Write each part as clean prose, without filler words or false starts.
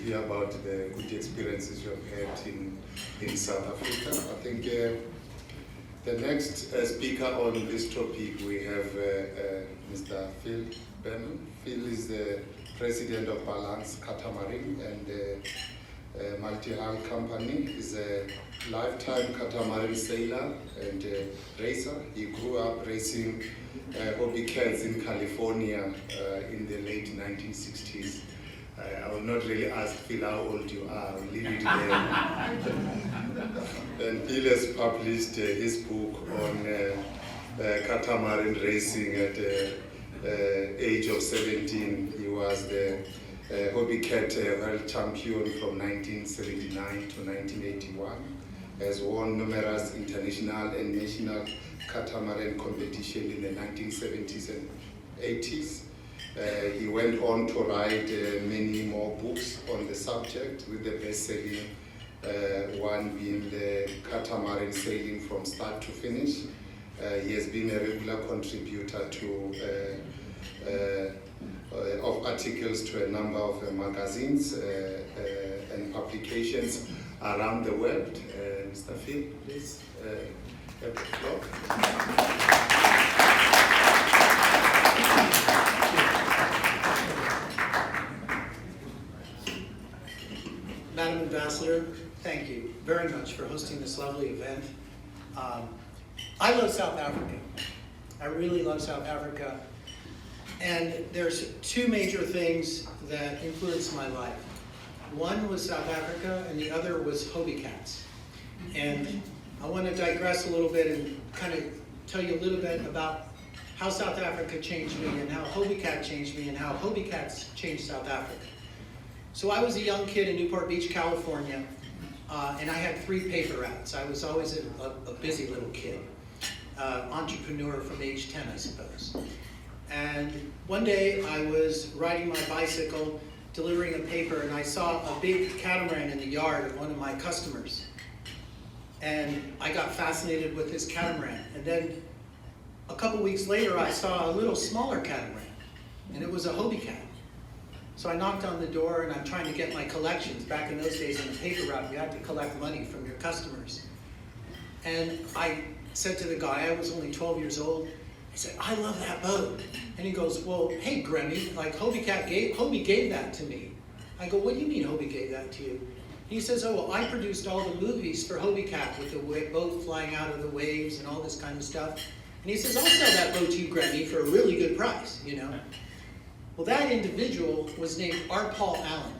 hear about the good experiences you have had in South Africa. I think the next speaker on this topic, we have Mr. Phil Berman. Phil is the president of Balance Catamaran and a multi-hull company. He's a lifetime catamaran sailor and racer. He grew up racing hobby cats in California in the late 1960s. I will not really ask Phil how old you are, I will leave it there. And Phil has published his book on catamaran racing at the age of 17. He was the hobby cat world champion from 1979 to 1981. Has won numerous international and national catamaran competition in the 1970s and 80s. He went on to write many more books on the subject, with the best-selling one being the Catamaran Sailing from Start to Finish. He has been a regular contributor to of articles to a number of magazines and publications around the world. Mr. Phil, please have the floor. Madam Ambassador, thank you very much for hosting this lovely event. I love South Africa. I really love South Africa. And there's two major things that influenced my life. One was South Africa and the other was hobby cats. And I want to digress a little bit and kind of tell you a little bit about how South Africa changed me and how hobby cat changed me and how hobby cats changed South Africa. So I was a young kid in Newport Beach, California, and I had 3 paper routes. I was always a busy little kid, entrepreneur from age 10, I suppose. And one day I was riding my bicycle, delivering a paper, and I saw a big catamaran in the yard of one of my customers. And I got fascinated with this catamaran. And then a couple weeks later, I saw a little smaller catamaran, and it was a hobby cat. So I knocked on the door, and I'm trying to get my collections. Back in those days on the paper route, you had to collect money from your customers. And I said to the guy, I was only 12 years old, I said, I love that boat. And he goes, well, hey, Grammy, like Hobie gave that to me. I go, what do you mean Hobie gave that to you? He says, oh, well, I produced all the movies for Hobie Cat with the boat flying out of the waves and all this kind of stuff. And he says, I'll sell that boat to you, Grammy, for a really good price, you know. Well, that individual was named R. Paul Allen.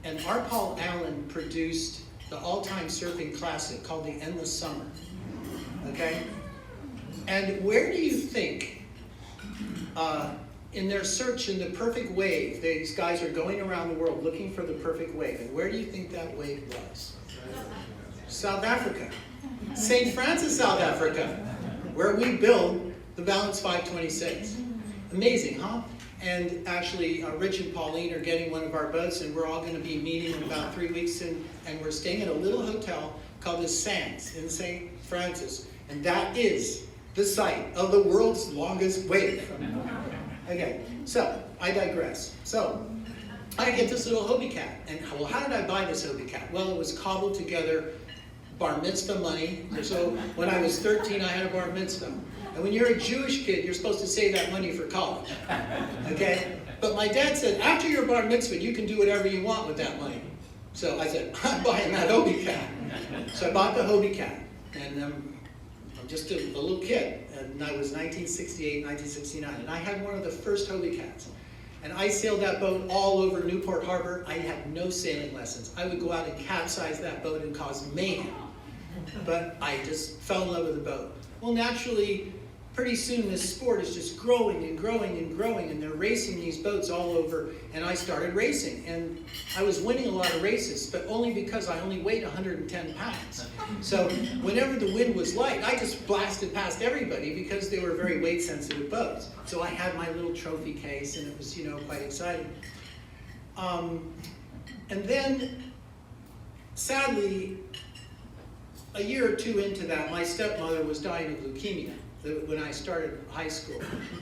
And R. Paul Allen produced the all-time surfing classic called The Endless Summer, okay? And where do you think, in their search in the perfect wave, these guys are going around the world looking for the perfect wave, and where do you think that wave was? South Africa. St. Francis, South Africa, where we build the Balance 526. Amazing, huh? And actually, Rich and Pauline are getting one of our boats, and we're all going to be meeting in about 3 weeks, and we're staying at a little hotel called the Sands in St. Francis, and that is the site of the world's longest wave. Okay, so I digress. So I get this little Hobie cat, and well, how did I buy this Hobie cat? Well, it was cobbled together, bar mitzvah money. So when I was 13, I had a bar mitzvah. And when you're a Jewish kid, you're supposed to save that money for college, okay? But my dad said, after your bar mitzvah, you can do whatever you want with that money. So I said, I'm buying that Hobie cat. So I bought the Hobie cat, and I'm just a little kid, and I was 1968, 1969, and I had one of the first Hobie cats. And I sailed that boat all over Newport Harbor. I had no sailing lessons. I would go out and capsize that boat and cause mayhem. But I just fell in love with the boat. Well, naturally, pretty soon this sport is just growing and growing and growing, and they're racing these boats all over, and I started racing. And I was winning a lot of races, but only because I only weighed 110 pounds. So whenever the wind was light, I just blasted past everybody because they were very weight-sensitive boats. So I had my little trophy case, and it was, you know, quite exciting. And then, sadly, a year or two into that, my stepmother was dying of leukemia when I started high school.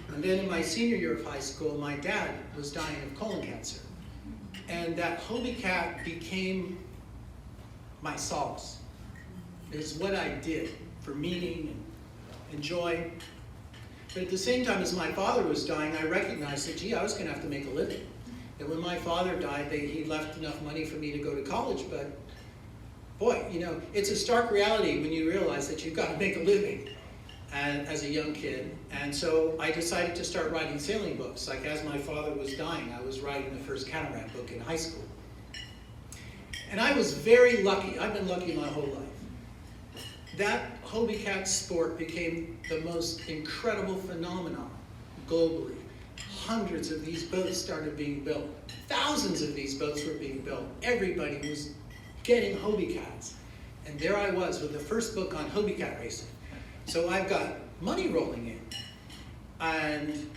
And then in my senior year of high school, my dad was dying of colon cancer. And that Hobie cat became my solace. It's what I did for meaning and joy. But at the same time as my father was dying, I recognized that, gee, I was going to have to make a living. And when my father died, he left enough money for me to go to college. But boy, you know, it's a stark reality when you realize that you've got to make a living as a young kid. And so I decided to start writing sailing books. Like as my father was dying, I was writing the first catamaran book in high school. And I was very lucky. I've been lucky my whole life. That Hobie cat sport became the most incredible phenomenon globally. Hundreds of these boats started being built. Thousands of these boats were being built. Everybody was getting Hobie cats. And there I was with the first book on Hobie cat racing. So I've got money rolling in. And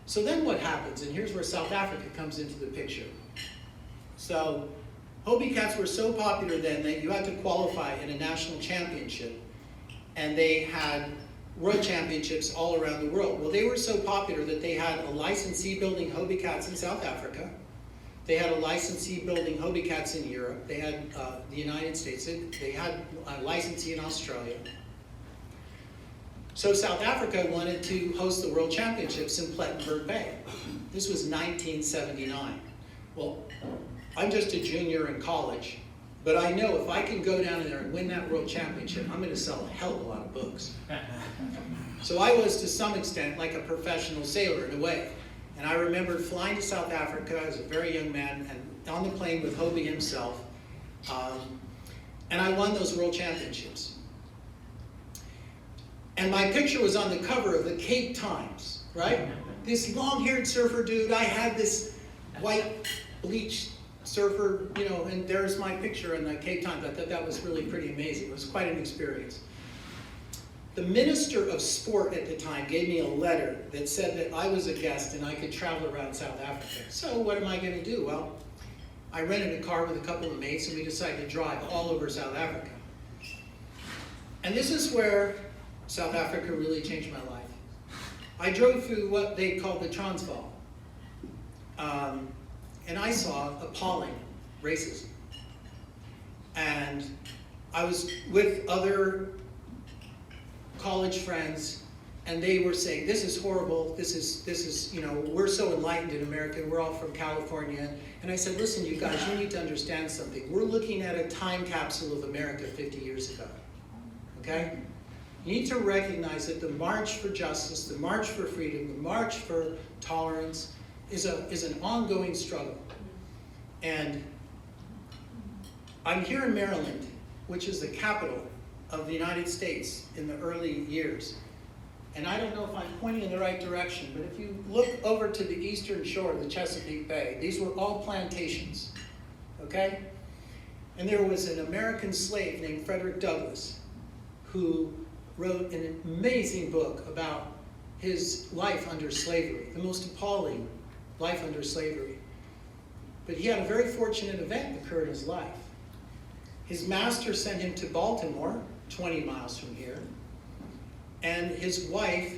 so then what happens? And here's where South Africa comes into the picture. So Hobie cats were so popular then that you had to qualify in a national championship. And they had world championships all around the world. Well, they were so popular that they had a licensee building Hobie cats in South Africa. They had a licensee building Hobie cats in Europe. They had the United States. They had a licensee in Australia. So South Africa wanted to host the World Championships in Plettenberg Bay. This was 1979. Well, I'm just a junior in college, but I know if I can go down there and win that World Championship, I'm going to sell a hell of a lot of books. So I was, to some extent, like a professional sailor in a way. And I remember flying to South Africa as a very young man and on the plane with Hobie himself. And I won those World Championships. And my picture was on the cover of the Cape Times, right? This long-haired surfer dude, I had this white bleached surfer, you know, and there's my picture in the Cape Times. I thought that was really pretty amazing. It was quite an experience. The Minister of Sport at the time gave me a letter that said that I was a guest and I could travel around South Africa. So what am I going to do? Well, I rented a car with a couple of mates and we decided to drive all over South Africa. And this is where South Africa really changed my life. I drove through what they called the Transvaal. And I saw appalling racism. And I was with other college friends, and they were saying, this is horrible, this is, you know, we're so enlightened in America, we're all from California. And I said, listen, you guys, you need to understand something. We're looking at a time capsule of America 50 years ago, okay? You need to recognize that the march for justice, the march for freedom, the march for tolerance is an ongoing struggle. And I'm here in Maryland, which is the capital of the United States in the early years. And I don't know if I'm pointing in the right direction, but if you look over to the eastern shore of the Chesapeake Bay, these were all plantations, okay? And there was an American slave named Frederick Douglass who wrote an amazing book about his life under slavery, the most appalling life under slavery. But he had a very fortunate event occur in his life. His master sent him to Baltimore, 20 miles from here, and his wife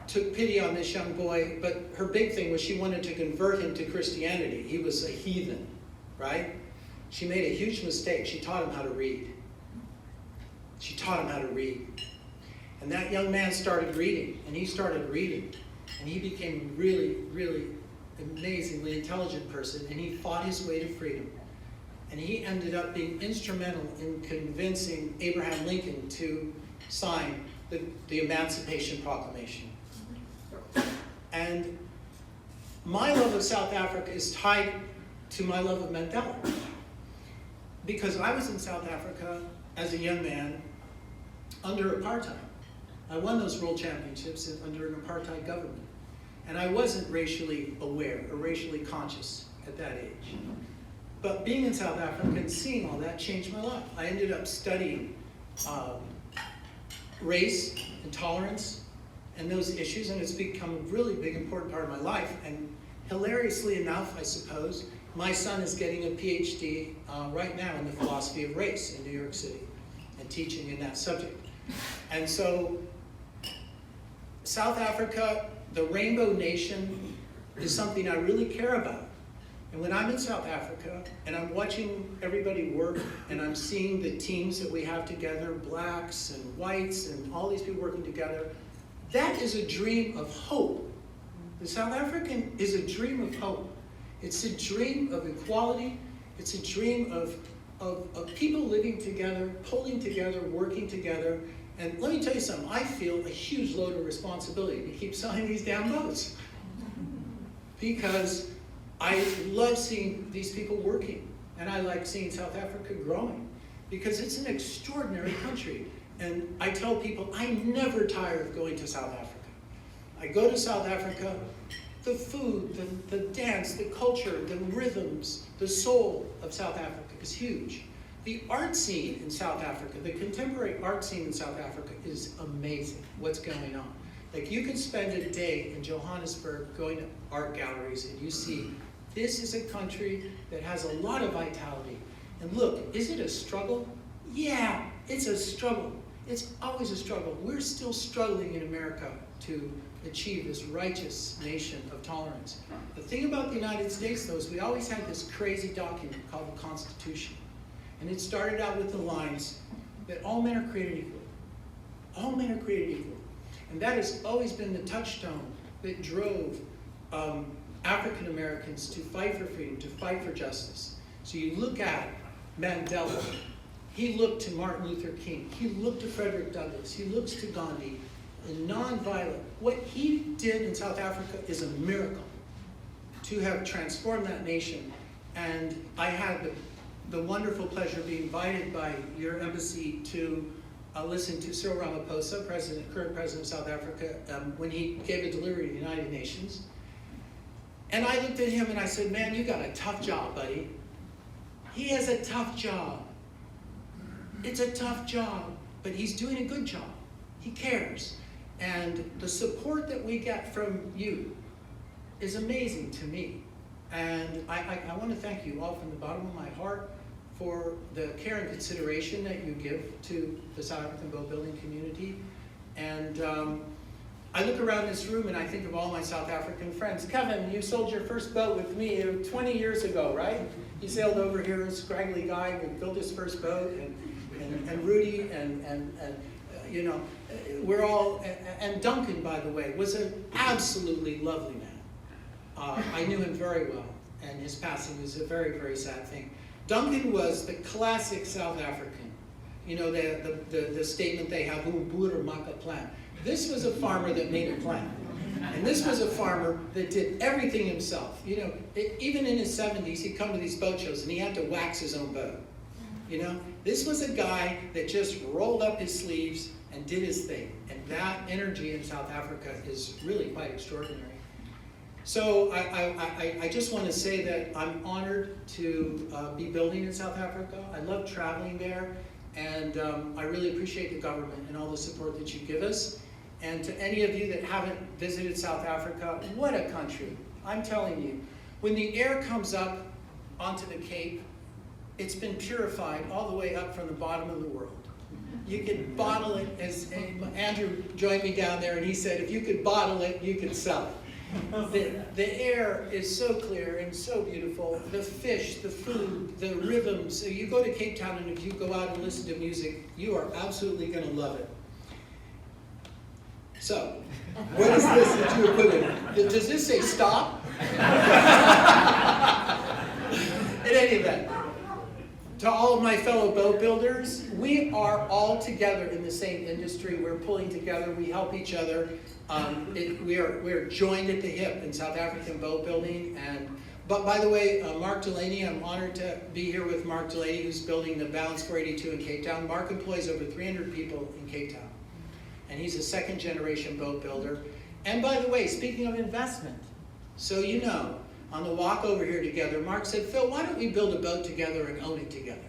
took pity on this young boy, but her big thing was she wanted to convert him to Christianity. He was a heathen, right? She made a huge mistake. She taught him how to read. She taught him how to read. And that young man started reading, and he started reading, and he became a really, really amazingly intelligent person, and he fought his way to freedom. And he ended up being instrumental in convincing Abraham Lincoln to sign the Emancipation Proclamation. And my love of South Africa is tied to my love of Mandela. Because I was in South Africa as a young man under apartheid. I won those world championships under an apartheid government. And I wasn't racially aware or racially conscious at that age. But being in South Africa and seeing all that changed my life. I ended up studying race and tolerance and those issues, and it's become a really big, important part of my life. And hilariously enough, I suppose, my son is getting a PhD right now in the philosophy of race in New York City and teaching in that subject. And so South Africa, the Rainbow Nation, is something I really care about. And when I'm in South Africa and I'm watching everybody work and I'm seeing the teams that we have together, blacks and whites and all these people working together, that is a dream of hope. The South African is a dream of hope. It's a dream of equality. It's a dream of people living together, pulling together, working together. And let me tell you something, I feel a huge load of responsibility to keep selling these damn boats. Because I love seeing these people working, and I like seeing South Africa growing, because it's an extraordinary country. And I tell people, I never tire of going to South Africa. I go to South Africa, the food, the dance, the culture, the rhythms, the soul of South Africa is huge. The art scene in South Africa, the contemporary art scene in South Africa is amazing, what's going on. Like, you can spend a day in Johannesburg going to art galleries and you see this is a country that has a lot of vitality. And look, is it a struggle? Yeah, it's a struggle. It's always a struggle. We're still struggling in America to achieve this righteous nation of tolerance. The thing about the United States, though, is we always had this crazy document called the Constitution. And it started out with the lines that all men are created equal. All men are created equal. And that has always been the touchstone that drove African Americans to fight for freedom, to fight for justice. So you look at Mandela, he looked to Martin Luther King, he looked to Frederick Douglass, he looks to Gandhi, and nonviolent. What he did in South Africa is a miracle to have transformed that nation. And I had the wonderful pleasure of being invited by your embassy to listen to Cyril Ramaphosa, current president of South Africa, when he gave a delivery to the United Nations. And I looked at him and I said, man, you got a tough job, buddy. He has a tough job. It's a tough job, but he's doing a good job. He cares. And the support that we get from you is amazing to me. And I want to thank you all from the bottom of my heart for the care and consideration that you give to the South African boat building community. And I look around this room and I think of all my South African friends. Kevin, you sold your first boat with me 20 years ago, right? You sailed over here, a scraggly guy who built his first boat, and Rudy, and you know, we're all, and Duncan, by the way, was an absolutely lovely man. I knew him very well, and his passing was a very, very sad thing. Duncan was the classic South African. You know, the statement they have, "Boer maak 'n plan." This was a farmer that made a plan. And this was a farmer that did everything himself. You know, even in his 70s, he'd come to these boat shows and he had to wax his own boat. You know, this was a guy that just rolled up his sleeves and did his thing. And that energy in South Africa is really quite extraordinary. So I just want to say that I'm honored to be building in South Africa. I love traveling there. And I really appreciate the government and all the support that you give us. And to any of you that haven't visited South Africa, what a country. I'm telling you, when the air comes up onto the Cape, it's been purified all the way up from the bottom of the world. You could bottle it, as Andrew joined me down there and he said, if you could bottle it, you could sell it. The air is so clear and so beautiful. The fish, the food, the rhythms. So you go to Cape Town and if you go out and listen to music, you are absolutely going to love it. So, what is this that you were putting? Does this say stop? In any event, to all of my fellow boat builders, we are all together in the same industry. We're pulling together. We help each other. We are joined at the hip in South African boat building. But by the way, Mark Delaney, I'm honored to be here with Mark Delaney, who's building the Balance 482 in Cape Town. Mark employs over 300 people in Cape Town. And he's a second generation boat builder. And by the way, speaking of investment, so you know, on the walk over here together, Mark said, Phil, why don't we build a boat together and own it together?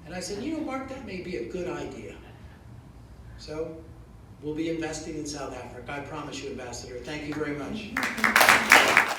And I said, you know, Mark, that may be a good idea. So we'll be investing in South Africa. I promise you, Ambassador. Thank you very much.